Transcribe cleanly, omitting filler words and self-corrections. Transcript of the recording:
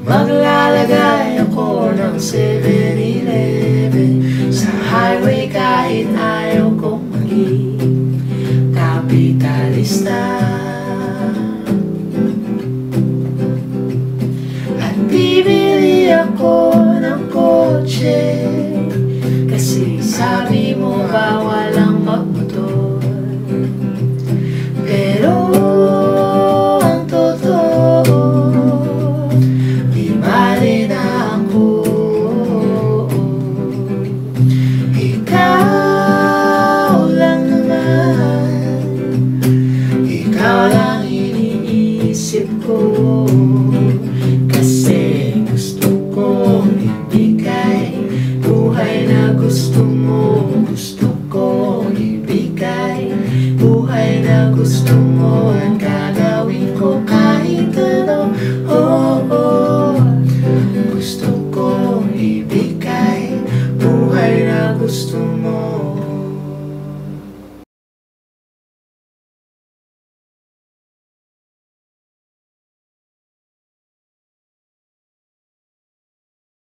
Maglalagay ako ng 7-Eleven sa highway kahit ayaw kong maging kapitalista. At bibili ako ng kotse kasi sabi mo bawal ang magmotor. Pero ang totoo, di mali na ako. Ikaw lang naman, ikaw lang iniisip ko. Kasi gusto kong ibigay buhay na gusto mo. Gusto kong ibigay buhay na gusto mo. Gagawin ko kahit ano, oh, oh. Gusto kong ibigay buhay na gusto